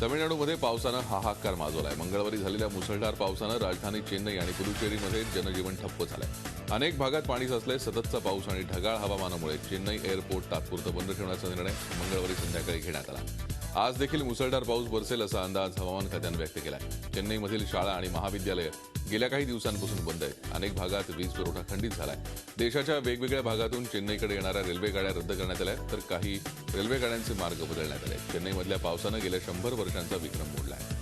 तमिळनाडूमध्ये पावसानं हाहाकार माजवलाय. मंगळवारी झालेल्या मुसळधार पावसानं राजधानी चेन्नई आणि पुदुचेरीमध्ये जनजीवन ठप्प झालंय. अनेक भागात पाणी साचलंय. सततचा पाऊस आणि ढगाळ हवामानामुळे चेन्नई एअरपोर्ट तात्पुरतं बंद ठेवण्याचा निर्णय मंगळवारी संध्याकाळी घेण्यात आला. आज देखील मुसळधार पाऊस बरसेल असा अंदाज हवामान खात्यानं व्यक्त केलाय. चेन्नईमधील शाळा आणि महाविद्यालयं गेल्या काही दिवसांपासून बंद आहेत. अनेक भागात वीज पुरवठा खंडित झालाय. देशाच्या वेगवेगळ्या भागातून चेन्नईकडे येणाऱ्या रेल्वे गाड्या रद्द करण्यात आल्या तर काही रेल्वे गाड्यांचे मार्ग बदलण्यात आले. चेन्नईमधल्या पावसानं गेल्या 100 वर्षांचा विक्रम मोडलाय.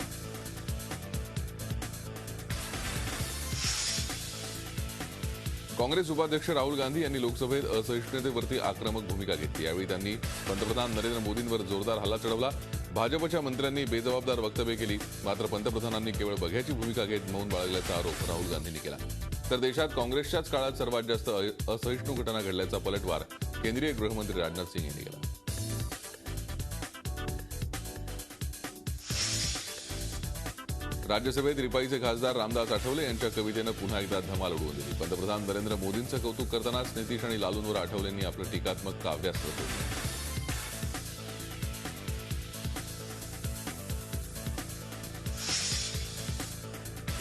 काँग्रेस उपाध्यक्ष राहुल गांधी यांनी लोकसभेत असहिष्णुतेवरती आक्रमक भूमिका घेतली. यावेळी त्यांनी पंतप्रधान नरेंद्र मोदींवर जोरदार हल्ला चढवला. भाजपच्या मंत्र्यांनी बेजबाबदार वक्तव्य केली. मात्र पंतप्रधानांनी केवळ बघ्याची भूमिका घेत मौन बाळगल्याचा आरोप राहुल गांधींनी केला. तर देशात काँग्रेसच्याच काळात सर्वात जास्त असहिष्णू घटना घडल्याचा पलटवार केंद्रीय गृहमंत्री राजनाथ सिंह यांनी केला. राज्यसभेत रिपाईचे खासदार रामदास आठवले यांच्या कवितेनं पुन्हा एकदा धमाल उडवून दिली. पंतप्रधान नरेंद्र मोदींचं कौतुक करतानाच नितीश आणि लालूंवर आठवलेंनी आपलं टीकात्मक काव्यास्त्र सोडलं.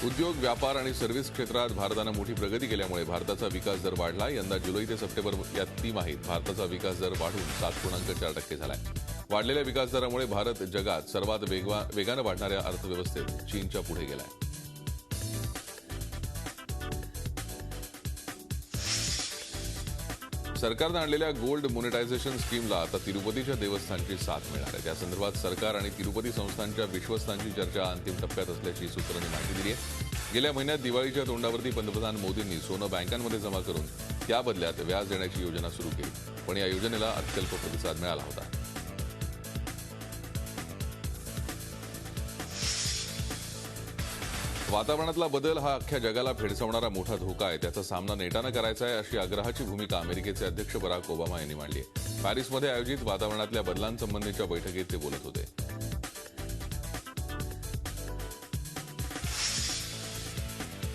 उद्योग, व्यापार आणि सर्व्हिस क्षेत्रात भारतानं मोठी प्रगती केल्यामुळे भारताचा विकास दर वाढला. यंदा जुलै ते सप्टेंबर या तिमाहीत भारताचा विकास दर वाढून 7.4% झालाय. वाढलेल्या विकास दरामुळे भारत जगात सर्वात वेगानं वाढणाऱ्या अर्थव्यवस्थेत चीनच्या पुढे गेलाय. सरकारनं आणलेल्या गोल्ड मोनेटायझेशन स्कीमला आता तिरुपतीच्या देवस्थानची साथ मिळणार आहे. त्यासंदर्भात सरकार आणि तिरुपती संस्थानच्या विश्वस्तांची चर्चा अंतिम टप्प्यात असल्याची सूत्रांनी माहिती दिली आहे. गेल्या महिन्यात दिवाळीच्या तोंडावरती पंतप्रधान मोदींनी सोनं बँकांमध्ये जमा करून त्या बदल्यात व्याज देण्याची योजना सुरू केली. पण या योजनेला अत्यल्प प्रतिसाद मिळाला होता. वातावरणातला बदल हा अख्ख्या जगाला भेडसावणारा मोठा धोका आहे. त्याचा सामना नेटानं करायचा आहे अशी आग्रहाची भूमिका अमेरिकेचे अध्यक्ष बराक ओबामा यांनी मांडली आहे. पॅरिसमध्ये आयोजित वातावरणातल्या बदलांसंबंधीच्या बैठकीत ते बोलत होते.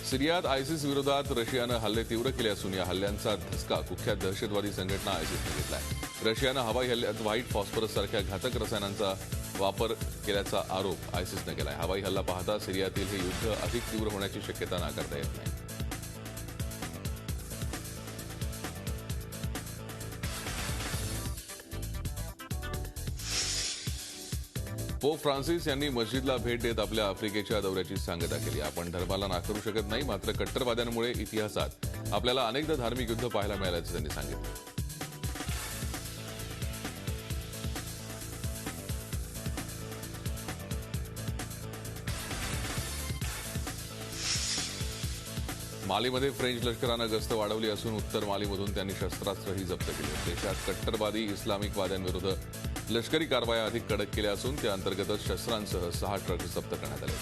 सिरियात आयसिस विरोधात रशियानं हल्ले तीव्र केले असून या हल्ल्यांचा धसका कुख्यात दहशतवादी संघटना आयसिसनं घेतलाय. रशियानं हवाई हल्ल्यात व्हाईट फॉस्फरस सारख्या घातक रसायनांचा वापर केल्याचा आरोप आयसिसनं केलाय. हवाई हल्ला पाहता सिरियातील हे युद्ध अधिक तीव्र होण्याची शक्यता नाकारता येत नाही. पोप फ्रान्सिस यांनी मस्जिदला भेट देत आपल्या आफ्रिकेच्या दौऱ्याची सांगता केली. आपण धर्माला नाकारू शकत नाही, मात्र कट्टरवाद्यांमुळे इतिहासात आपल्याला अनेकदा धार्मिक युद्ध पाहायला मिळाल्याचं त्यांनी सांगितलं. मालीमध्ये फ्रेंच लष्करानं गस्त वाढवली असून उत्तर मालीमधून त्यांनी शस्त्रास्त्रही जप्त केली. देशात कट्टरवादी इस्लामिकवाद्यांविरोधात लष्करी कारवाया अधिक कडक केल्या असून त्या अंतर्गतच शस्त्रांसह 6 ट्रक जप्त करण्यात आले.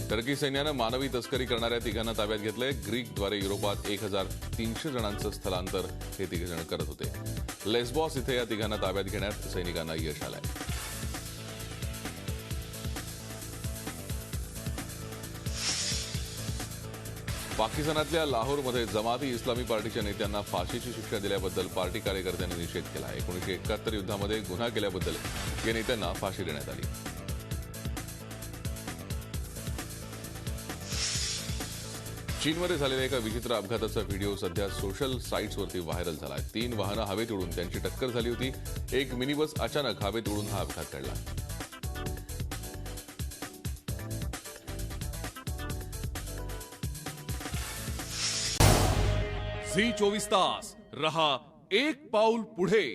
टर्की सैन्यानं मानवी तस्करी करणाऱ्या तिघांना ताब्यात घेतलंय. ग्रीकद्वारे युरोपात 1300 जणांचं स्थलांतर हे तिघजण करत होते. लेस्बॉस इथे या तिघांना ताब्यात घेण्यात सैनिकांना यश आलंय. पाकिस्तानातल्या लाहोरमध्ये जमाती इस्लामी पार्टीच्या नेत्यांना फाशीची शिक्षा दिल्याबद्दल पार्टी कार्यकर्त्यांनी निषेध केला. 1971 युद्धामध्ये गुन्हा केल्याबद्दल या नेत्यांना फाशी देण्यात आली. चीनमध्ये झालेल्या एका विचित्र अपघाताचा व्हिडिओ सध्या सोशल साईट्सवरती व्हायरल झाला आहे. 3 वाहनं हवेत उडून त्यांची टक्कर झाली होती. एक मिनी बस अचानक हवेत उडून हा अपघात घडला. झी 24 तास रहा एक पाऊल पुढे.